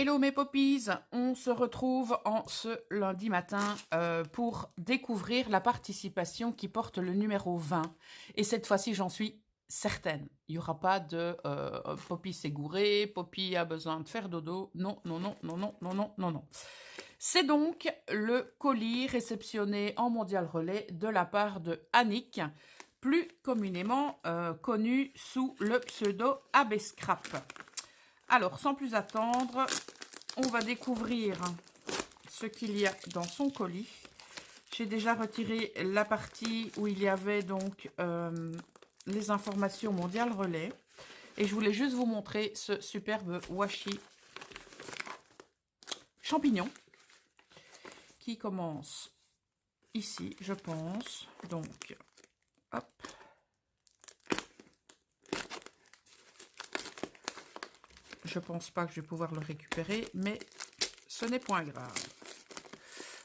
Hello mes poppies, on se retrouve en ce lundi matin pour découvrir la participation qui porte le numéro 20. Et cette fois-ci, j'en suis certaine. Il n'y aura pas de Poppy s'est gouré, Poppy a besoin de faire dodo. Non, non, non, non, non, non, non, non, non. C'est donc le colis réceptionné en mondial relais de la part de Annick, plus communément connu sous le pseudo AB Scrap. Alors, sans plus attendre, on va découvrir ce qu'il y a dans son colis. J'ai déjà retiré la partie où il y avait donc les informations mondiales relais. Et je voulais juste vous montrer ce superbe washi champignon qui commence ici, je pense. Donc, hop. Je pense pas que je vais pouvoir le récupérer, mais ce n'est point grave.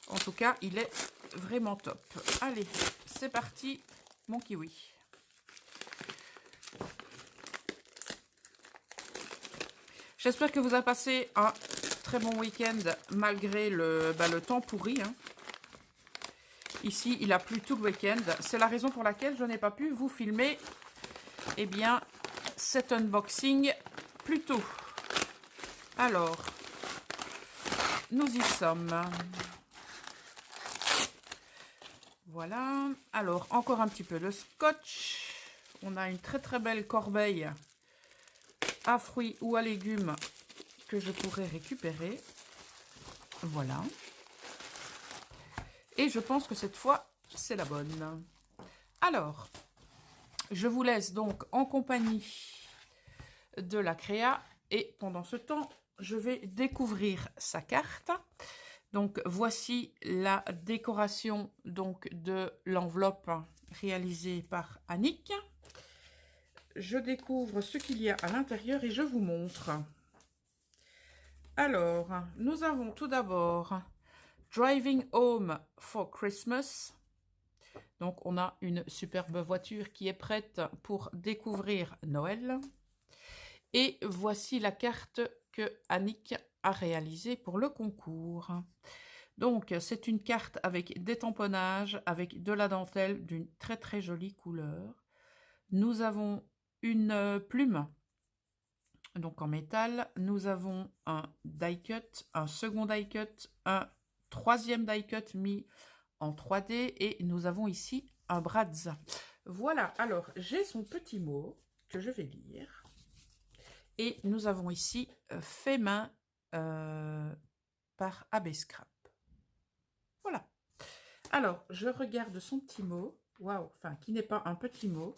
En tout cas, il est vraiment top. Allez, c'est parti, mon kiwi. J'espère que vous avez passé un très bon week-end malgré le temps pourri. Hein. Ici, il a plu tout le week-end. C'est la raison pour laquelle je n'ai pas pu vous filmer cet unboxing plus tôt. Alors, nous y sommes. Voilà. Alors, encore un petit peu de scotch. On a une très très belle corbeille à fruits ou à légumes que je pourrais récupérer. Voilà. Et je pense que cette fois, c'est la bonne. Alors, je vous laisse donc en compagnie de la créa. Et pendant ce temps, je vais découvrir sa carte. Donc, voici la décoration donc, de l'enveloppe réalisée par Annick. Je découvre ce qu'il y a à l'intérieur et je vous montre. Alors, nous avons tout d'abord Driving Home for Christmas. Donc, on a une superbe voiture qui est prête pour découvrir Noël. Et voici la carte que Annick a réalisée pour le concours. Donc, c'est une carte avec des tamponnages, avec de la dentelle d'une très très jolie couleur. Nous avons une plume, donc en métal. Nous avons un die cut, un second die cut, un troisième die cut mis en 3D et nous avons ici un Bratz. Voilà, alors j'ai son petit mot que je vais lire. Et nous avons ici fait main par AB Scrap. Voilà. Alors, je regarde son petit mot. Waouh, enfin, qui n'est pas un petit mot.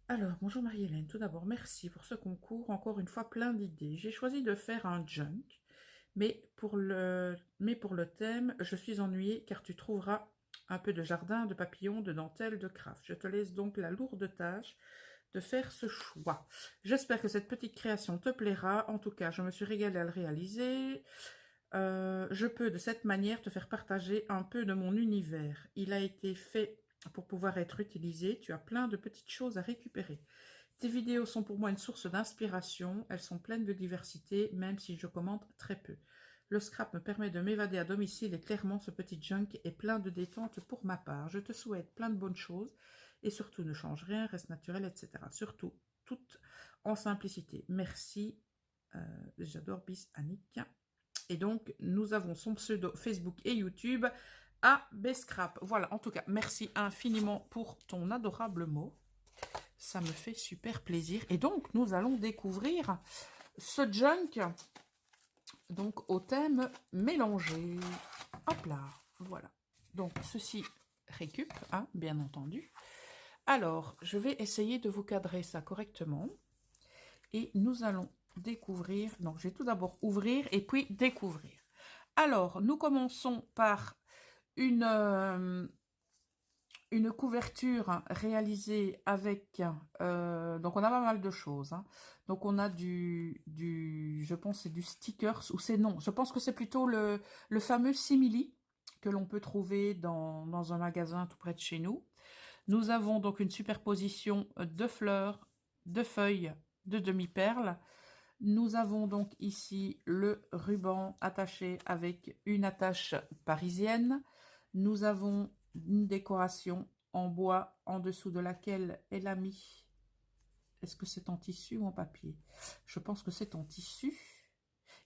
Alors, bonjour Marie-Hélène. Tout d'abord, merci pour ce concours. Encore une fois, plein d'idées. J'ai choisi de faire un junk. Mais pour le thème, je suis ennuyée car tu trouveras un peu de jardin, de papillons, de dentelle, de craft. Je te laisse donc la lourde tâche de faire ce choix. J'espère que cette petite création te plaira. En tout cas, je me suis régalée à le réaliser. Je peux de cette manière te faire partager un peu de mon univers. Il a été fait pour pouvoir être utilisé. Tu as plein de petites choses à récupérer. Tes vidéos sont pour moi une source d'inspiration. Elles sont pleines de diversité, même si je commente très peu. Le scrap me permet de m'évader à domicile et clairement ce petit junk est plein de détente pour ma part. Je te souhaite plein de bonnes choses et surtout ne change rien, reste naturel, etc. Surtout, tout en simplicité. Merci. J'adore bis Annick. Et donc, nous avons son pseudo Facebook et YouTube à Bescrap. Voilà, en tout cas, merci infiniment pour ton adorable mot. Ça me fait super plaisir. Et donc, nous allons découvrir ce junk donc au thème mélangé. Hop là, voilà. Donc, ceci récup, hein, bien entendu. Alors, je vais essayer de vous cadrer ça correctement. Et nous allons découvrir. Donc, je vais tout d'abord ouvrir et puis découvrir. Alors, nous commençons par une couverture réalisée avec... donc, on a pas mal de choses. Hein. Donc, on a je pense c'est du stickers, ou c'est non. Je pense que c'est plutôt le fameux simili que l'on peut trouver dans un magasin tout près de chez nous. Nous avons donc une superposition de fleurs, de feuilles, de demi-perles, Nous avons donc ici le ruban attaché avec une attache parisienne. Nous avons une décoration en bois en dessous de laquelle elle a mis... Est-ce que c'est en tissu ou en papier? Je pense que c'est en tissu.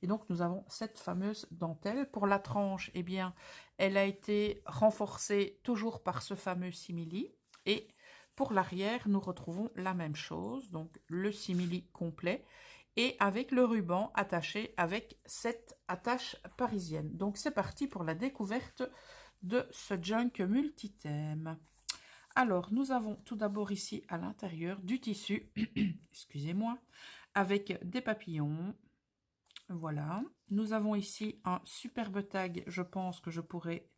Et donc, nous avons cette fameuse dentelle. Pour la tranche, eh bien, elle a été renforcée toujours par ce fameux simili. Et pour l'arrière, nous retrouvons la même chose. Donc, le simili complet et avec le ruban attaché avec cette attache parisienne. Donc, c'est parti pour la découverte de ce junk multithème. Alors, nous avons tout d'abord ici à l'intérieur du tissu, excusez-moi, avec des papillons. Voilà. Nous avons ici un superbe tag, je pense que je pourrais,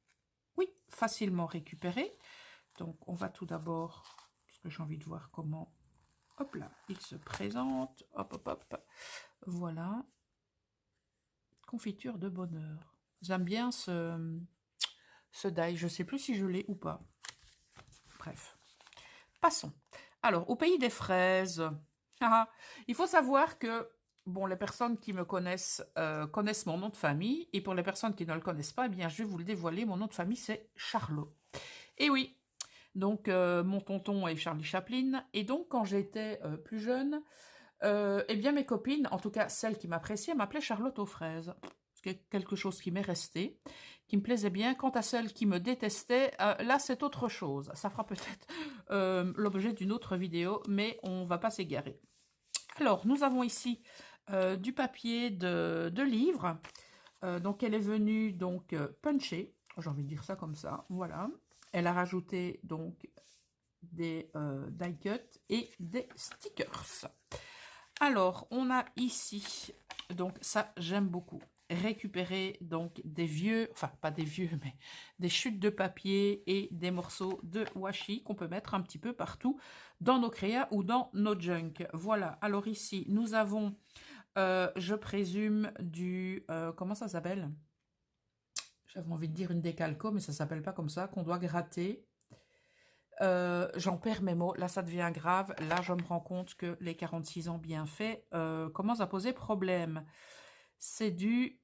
oui, facilement récupérer. Donc, on va tout d'abord, parce que j'ai envie de voir comment, hop là, il se présente. Hop, hop, hop. Voilà. Confiture de bonheur. J'aime bien ce die. Je ne sais plus si je l'ai ou pas. Bref. Passons. Alors, au pays des fraises, il faut savoir que, bon, les personnes qui me connaissent connaissent mon nom de famille, et pour les personnes qui ne le connaissent pas, eh bien, je vais vous le dévoiler, mon nom de famille, c'est Charlot. Et oui, donc, mon tonton est Charlie Chaplin, et donc, quand j'étais plus jeune, eh bien, mes copines, en tout cas, celles qui m'appréciaient, m'appelaient Charlotte aux fraises. C'est quelque chose qui m'est resté, qui me plaisait bien. Quant à celles qui me détestaient, là, c'est autre chose. Ça fera peut-être l'objet d'une autre vidéo, mais on ne va pas s'égarer. Alors, nous avons ici du papier de livre. Donc, elle est venue donc puncher. J'ai envie de dire ça comme ça. Voilà. Elle a rajouté donc des die cuts et des stickers. Alors, on a ici, donc ça, j'aime beaucoup, récupérer donc des vieux, enfin pas des vieux, mais des chutes de papier et des morceaux de washi qu'on peut mettre un petit peu partout dans nos créas ou dans nos junk. Voilà, alors ici, nous avons, je présume, du, comment ça s'appelle? J'avais envie de dire une décalco, mais ça s'appelle pas comme ça, qu'on doit gratter. J'en perds mes mots, là ça devient grave, là je me rends compte que les 46 ans bien faits commencent à poser problème. C'est dû,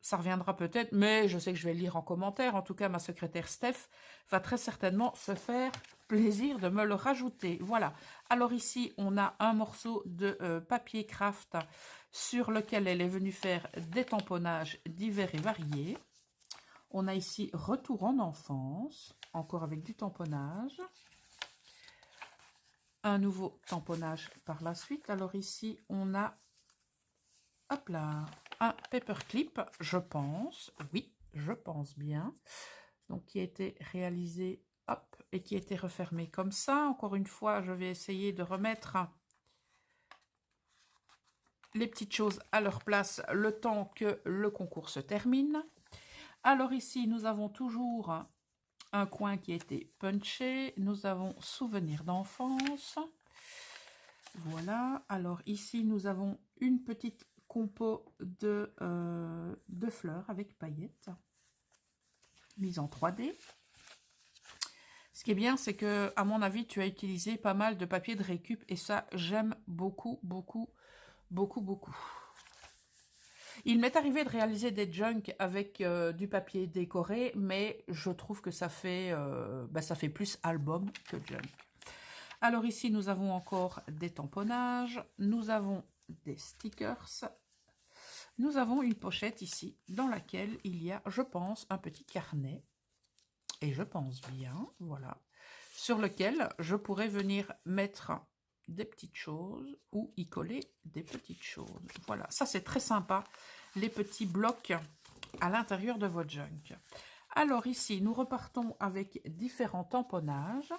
ça reviendra peut-être, mais je sais que je vais le lire en commentaire, en tout cas ma secrétaire Steph va très certainement se faire plaisir de me le rajouter. Voilà, alors ici on a un morceau de papier craft sur lequel elle est venue faire des tamponnages divers et variés. On a ici Retour en enfance, encore avec du tamponnage. Un nouveau tamponnage par la suite. Alors ici, on a, hop là, un paperclip, je pense. Oui, je pense bien. Donc, qui a été réalisé, hop, et qui a été refermé comme ça. Encore une fois, je vais essayer de remettre les petites choses à leur place le temps que le concours se termine. Alors ici, nous avons toujours un coin qui a été punché. Nous avons Souvenirs d'enfance. Voilà. Alors ici, nous avons une petite compo de fleurs avec paillettes. Mise en 3D. Ce qui est bien, c'est que, à mon avis, tu as utilisé pas mal de papier de récup. Et ça, j'aime beaucoup, beaucoup, beaucoup, beaucoup. Il m'est arrivé de réaliser des junk avec du papier décoré, mais je trouve que ça fait plus album que junk. Alors ici, nous avons encore des tamponnages, nous avons des stickers, nous avons une pochette ici dans laquelle il y a, je pense, un petit carnet, et je pense bien, voilà, sur lequel je pourrais venir mettre des petites choses ou y coller des petites choses. Voilà, ça c'est très sympa, les petits blocs à l'intérieur de votre junk. Alors ici, nous repartons avec différents tamponnages.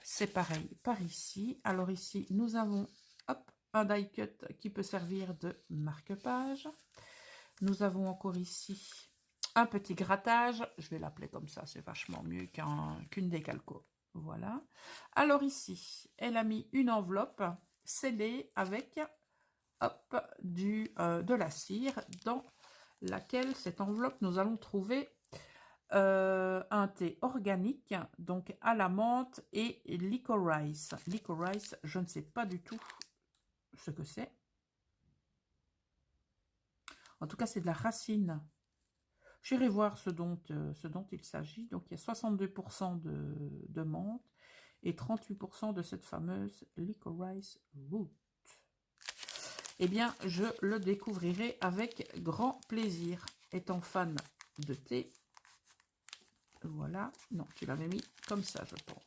C'est pareil par ici. Alors ici, nous avons hop, un die cut qui peut servir de marque-page. Nous avons encore ici un petit grattage. Je vais l'appeler comme ça, c'est vachement mieux qu'une décalco. Voilà. Alors ici, elle a mis une enveloppe scellée avec hop, de la cire dans laquelle cette enveloppe, nous allons trouver un thé organique, donc à la menthe et licorice. Licorice, je ne sais pas du tout ce que c'est. En tout cas, c'est de la racine. J'irai voir ce dont il s'agit. Donc, il y a 62% de menthe et 38% de cette fameuse licorice root. Eh bien, je le découvrirai avec grand plaisir. Étant fan de thé, voilà. Non, tu l'avais mis comme ça, je pense.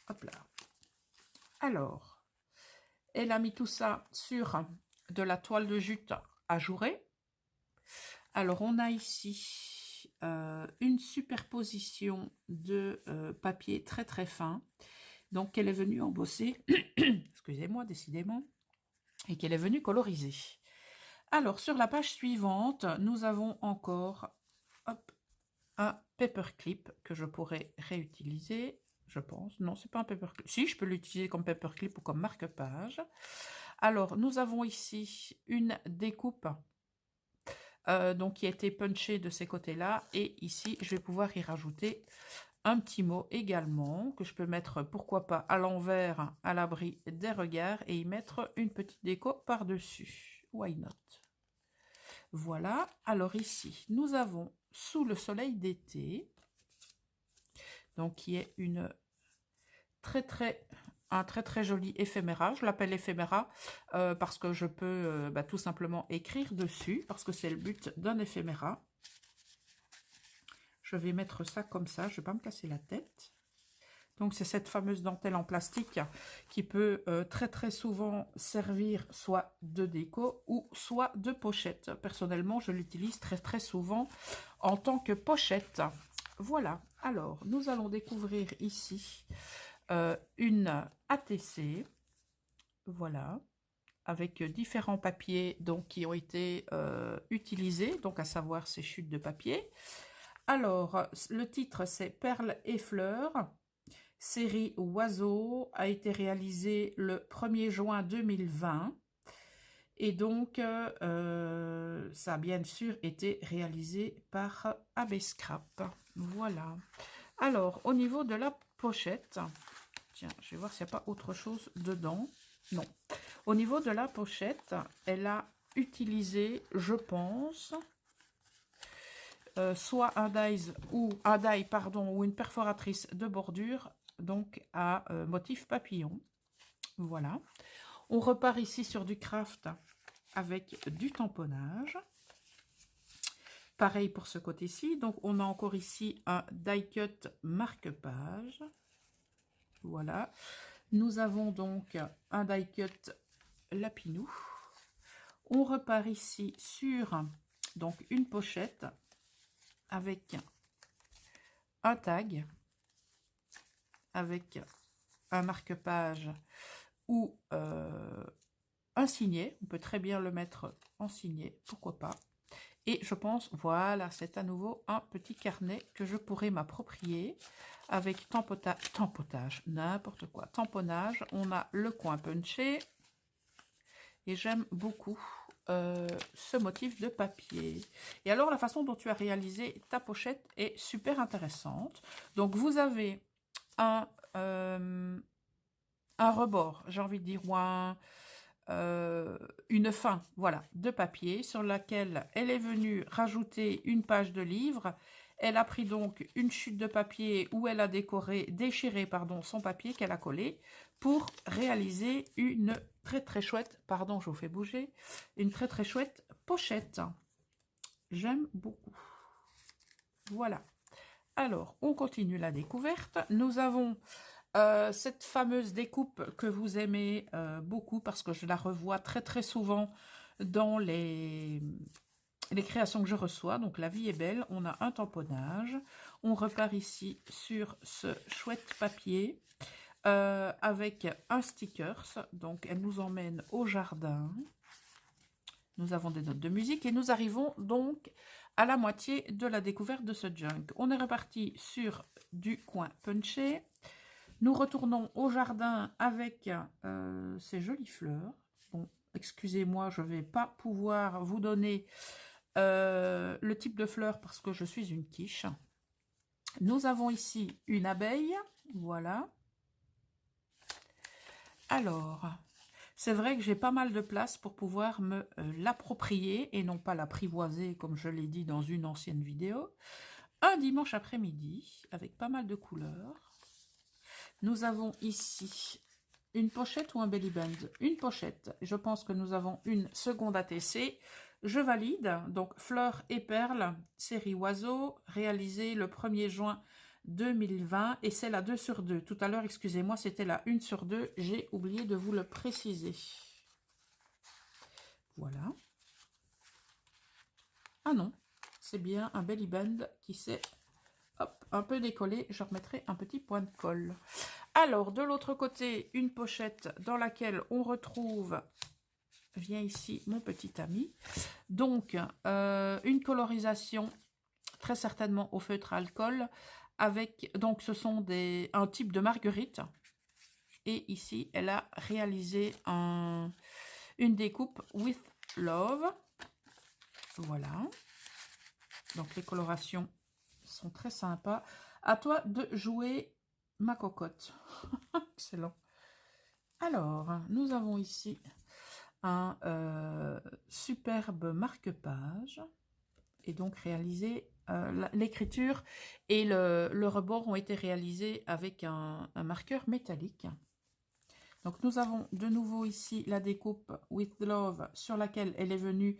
Hop là. Alors, elle a mis tout ça sur de la toile de jute ajourée. Alors, on a ici une superposition de papier très très fin. Donc, elle est venue embosser, excusez-moi, décidément, et qu'elle est venue coloriser. Alors, sur la page suivante, nous avons encore hop, un paperclip que je pourrais réutiliser, je pense. Non, c'est pas un paperclip. Si, je peux l'utiliser comme paperclip ou comme marque-page. Alors, nous avons ici une découpe donc qui a été punchée de ces côtés-là. Et ici, je vais pouvoir y rajouter un petit mot également, que je peux mettre, pourquoi pas, à l'envers, à l'abri des regards, et y mettre une petite déco par-dessus. Why not? Voilà. Alors ici, nous avons Sous le soleil d'été, donc qui est un très très joli éphéméra. Je l'appelle éphéméra parce que je peux tout simplement écrire dessus, parce que c'est le but d'un éphéméra. Je vais mettre ça comme ça, je ne vais pas me casser la tête. Donc c'est cette fameuse dentelle en plastique qui peut très très souvent servir soit de déco ou soit de pochette. Personnellement, je l'utilise très très souvent en tant que pochette. Voilà, alors nous allons découvrir ici une ATC, voilà, avec différents papiers donc, qui ont été utilisés, donc à savoir ces chutes de papier. Alors, le titre c'est Perles et fleurs, série Oiseaux, a été réalisé le 1er juin 2020. Et donc, ça a bien sûr été réalisé par AB Scrap. Voilà. Alors, au niveau de la pochette, tiens, je vais voir s'il n'y a pas autre chose dedans. Non. Au niveau de la pochette, elle a utilisé, je pense, soit un die ou une perforatrice de bordure, donc à motif papillon. Voilà. On repart ici sur du craft avec du tamponnage. Pareil pour ce côté-ci. Donc, on a encore ici un die cut marque-page. Voilà. Nous avons donc un die cut lapinou. On repart ici sur donc une pochette avec un tag, avec un marque-page ou un signet. On peut très bien le mettre en signet, pourquoi pas. Et je pense, voilà, c'est à nouveau un petit carnet que je pourrais m'approprier avec tamponnage, n'importe quoi, tamponnage. On a le coin punché et j'aime beaucoup ce motif de papier. Et alors, la façon dont tu as réalisé ta pochette est super intéressante. Donc, vous avez un rebord, j'ai envie de dire, ou une fin, voilà, de papier sur laquelle elle est venue rajouter une page de livre. Elle a pris donc une chute de papier où elle a déchiré son papier qu'elle a collé pour réaliser une très très chouette, pardon, je vous fais bouger, une très très chouette pochette. J'aime beaucoup. Voilà. Alors, on continue la découverte. Nous avons cette fameuse découpe que vous aimez beaucoup parce que je la revois très très souvent dans les créations que je reçois. Donc la vie est belle, on a un tamponnage. On repart ici sur ce chouette papier avec un stickers. Donc elle nous emmène au jardin. Nous avons des notes de musique et nous arrivons donc à la moitié de la découverte de ce junk. On est reparti sur du coin punché. Nous retournons au jardin avec ces jolies fleurs. Bon, excusez-moi, je ne vais pas pouvoir vous donner le type de fleurs parce que je suis une quiche. Nous avons ici une abeille, voilà. Alors, C'est vrai que j'ai pas mal de place pour pouvoir me l'approprier et non pas l'apprivoiser comme je l'ai dit dans une ancienne vidéo. Un dimanche après-midi avec pas mal de couleurs. Nous avons ici une pochette ou un belly band? Une pochette. Je pense que nous avons une seconde ATC. Je valide. Donc, Fleurs et Perles, série Oiseau, réalisée le 1er juin 2020. Et c'est la 2 sur 2. Tout à l'heure, excusez-moi, c'était la 1 sur 2. J'ai oublié de vous le préciser. Voilà. Ah non, c'est bien un belly band qui s'est un peu décollé. Je remettrai un petit point de colle. Alors, de l'autre côté, une pochette dans laquelle on retrouve, viens ici, mon petit ami. Donc, une colorisation, très certainement au feutre alcool, avec, donc ce sont un type de marguerite. Et ici, elle a réalisé une découpe with love. Voilà. Donc, les colorations sont très sympas. À toi de jouer ma cocotte. Excellent. Alors, nous avons ici un superbe marque-page. Et donc réalisé, l'écriture et le rebord ont été réalisés avec un marqueur métallique. Donc nous avons de nouveau ici la découpe With Love sur laquelle elle est venue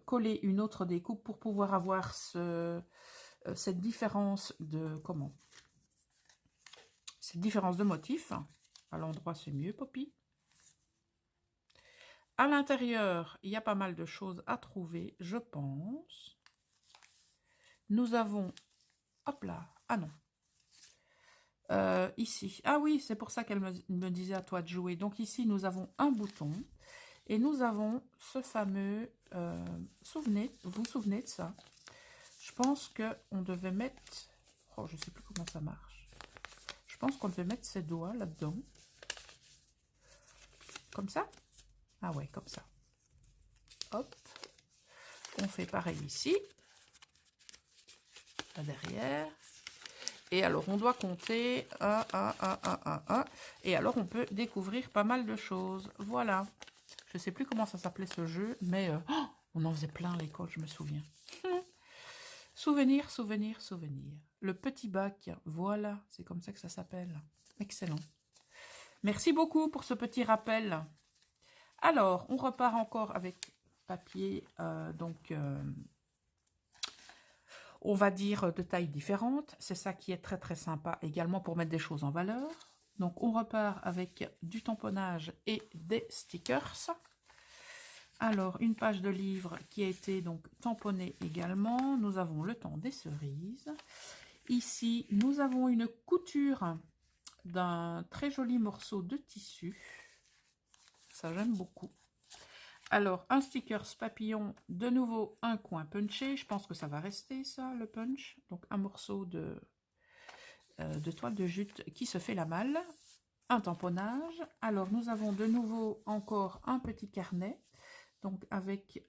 coller une autre découpe pour pouvoir avoir cette différence de cette différence de motif. À l'endroit c'est mieux, Poppy. À l'intérieur, il y a pas mal de choses à trouver, je pense. Nous avons, hop là, ah non, ici, ah oui, c'est pour ça qu'elle me disait à toi de jouer. Donc ici, nous avons un bouton et nous avons ce fameux, vous vous souvenez de ça? Je pense qu'on devait mettre, oh, je sais plus comment ça marche. Je pense qu'on devait mettre ses doigts là-dedans. Comme ça? Ah ouais, comme ça. Hop. On fait pareil ici. Là derrière. Et alors, on doit compter 1, 1, 1, 1, 1, 1. Et alors, on peut découvrir pas mal de choses. Voilà. Je ne sais plus comment ça s'appelait ce jeu, mais on en faisait plein à l'école, je me souviens. Souvenir, souvenir, souvenir. Le petit bac, voilà, c'est comme ça que ça s'appelle. Excellent. Merci beaucoup pour ce petit rappel. Alors, on repart encore avec papier, on va dire de tailles différentes. C'est ça qui est très très sympa également pour mettre des choses en valeur. Donc, on repart avec du tamponnage et des stickers. Alors, une page de livre qui a été donc tamponnée également. Nous avons le temps des cerises. Ici, nous avons une couture d'un très joli morceau de tissu. Ça, j'aime beaucoup. Alors, un stickers papillon, de nouveau un coin punché. Je pense que ça va rester ça, le punch. Donc, un morceau de toile de jute qui se fait la malle. Un tamponnage. Alors, nous avons de nouveau encore un petit carnet. Donc, avec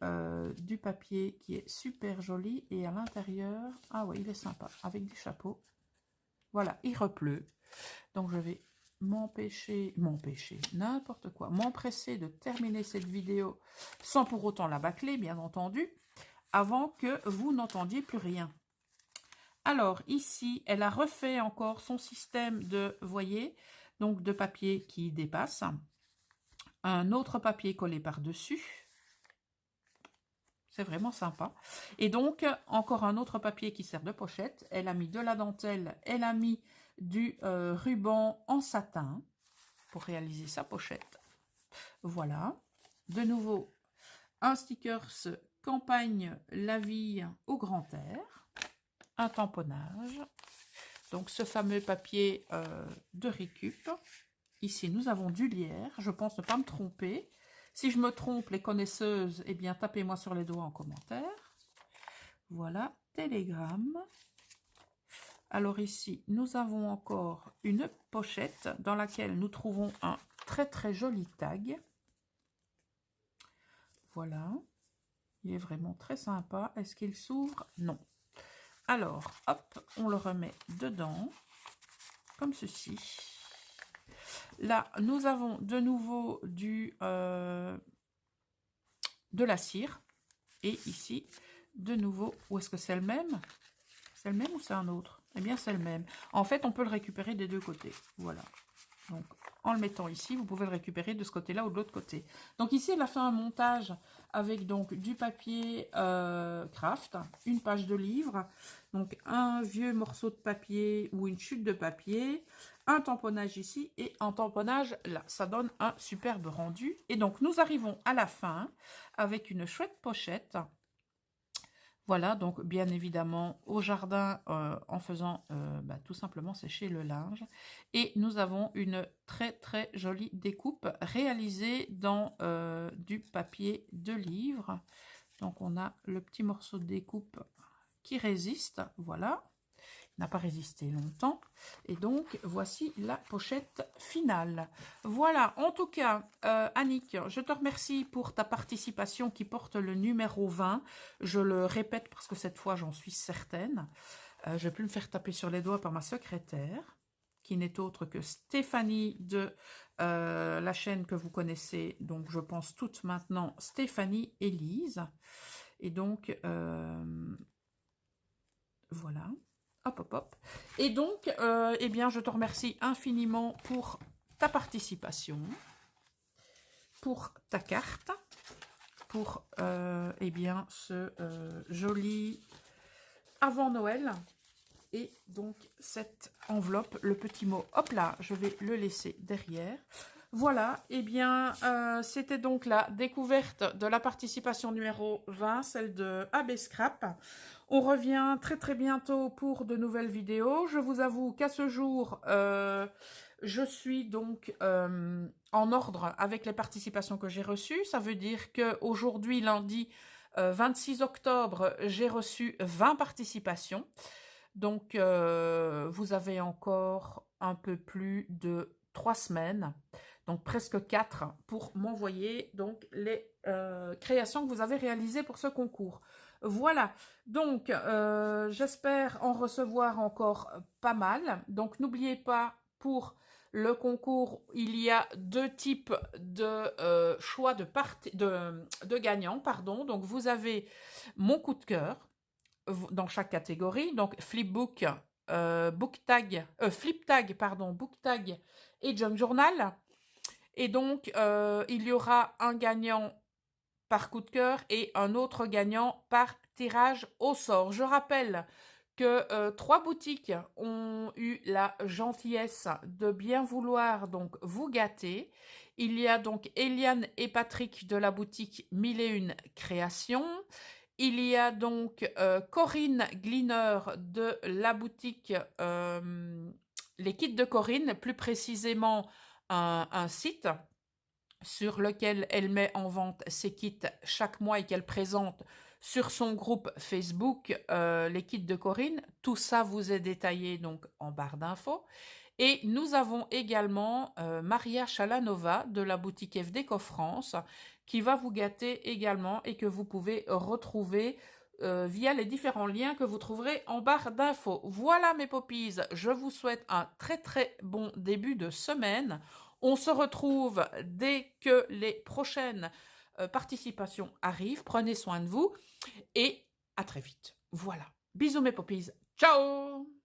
du papier qui est super joli. Et à l'intérieur, ah oui, il est sympa, avec du chapeau. Voilà, il repleut. Donc, je vais m'empresser de terminer cette vidéo sans pour autant la bâcler, bien entendu, avant que vous n'entendiez plus rien. Alors, ici, elle a refait encore son système de, voyez, donc de papier qui dépasse. Un autre papier collé par-dessus. C'est vraiment sympa. Et donc, encore un autre papier qui sert de pochette. Elle a mis de la dentelle, elle a mis du ruban en satin pour réaliser sa pochette. Voilà. De nouveau, un stickers campagne la vie au grand air. Un tamponnage. Donc, ce fameux papier de récup. Ici, nous avons du lierre. Je pense ne pas me tromper. Si je me trompe, les connaisseuses, eh bien, tapez-moi sur les doigts en commentaire. Voilà, télégramme. Alors ici, nous avons encore une pochette dans laquelle nous trouvons un très très joli tag. Voilà, il est vraiment très sympa. Est-ce qu'il s'ouvre? Non. Alors, hop, on le remet dedans, comme ceci. Là, nous avons de nouveau de la cire. Et ici, de nouveau, où est-ce que c'est le même? C'est le même ou c'est un autre? Eh bien, c'est le même. En fait, on peut le récupérer des deux côtés. Voilà. Donc, en le mettant ici, vous pouvez le récupérer de ce côté-là ou de l'autre côté. Donc ici, elle a fait un montage avec donc du papier craft, une page de livre, donc un vieux morceau de papier ou une chute de papier, un tamponnage ici et un tamponnage là. Ça donne un superbe rendu. Et donc, nous arrivons à la fin avec une chouette pochette. Voilà, donc bien évidemment au jardin en faisant tout simplement sécher le linge. Et nous avons une très très jolie découpe réalisée dans du papier de livre. Donc on a le petit morceau de découpe qui résiste, voilà. N'a pas résisté longtemps. Et donc, voici la pochette finale. Voilà, en tout cas, Annick, je te remercie pour ta participation qui porte le numéro 20. Je le répète parce que cette fois, j'en suis certaine. Je vais plus me faire taper sur les doigts par ma secrétaire, qui n'est autre que Stéphanie de la chaîne que vous connaissez. Donc, je pense toutes maintenant Stéphanie Élise. Et donc, voilà. Hop, hop, hop. Et donc, eh bien, je te remercie infiniment pour ta participation, pour ta carte, pour, eh bien, ce joli avant Noël. Et donc, cette enveloppe, le petit mot, hop là, je vais le laisser derrière. Voilà, eh bien, c'était donc la découverte de la participation numéro 20, celle de AB Scrap. On revient très très bientôt pour de nouvelles vidéos. Je vous avoue qu'à ce jour, je suis donc en ordre avec les participations que j'ai reçues. Ça veut dire qu'aujourd'hui, lundi 26 octobre, j'ai reçu 20 participations. Donc, vous avez encore un peu plus de 3 semaines, donc presque 4, pour m'envoyer donc les créations que vous avez réalisées pour ce concours. Voilà, donc j'espère en recevoir encore pas mal. Donc, n'oubliez pas, pour le concours, il y a 2 types de choix de gagnants. Pardon. Donc, vous avez mon coup de cœur dans chaque catégorie, donc flipbook, flip tag, pardon, book tag et junk journal. Et donc, il y aura un gagnant par coup de cœur et un autre gagnant par tirage au sort. Je rappelle que 3 boutiques ont eu la gentillesse de bien vouloir donc vous gâter. Il y a donc Eliane et Patrick de la boutique 1001 Créations. Il y a donc Corinne Gleaner de la boutique Les Kits de Corinne, plus précisément un site sur lequel elle met en vente ses kits chaque mois et qu'elle présente sur son groupe Facebook Les Kits de Corinne. Tout ça vous est détaillé donc en barre d'infos. Et nous avons également Maria Chalanova de la boutique FDECO France qui va vous gâter également et que vous pouvez retrouver via les différents liens que vous trouverez en barre d'infos. Voilà mes poppies, je vous souhaite un très très bon début de semaine. On se retrouve dès que les prochaines participations arrivent. Prenez soin de vous et à très vite. Voilà. Bisous mes poppies. Ciao!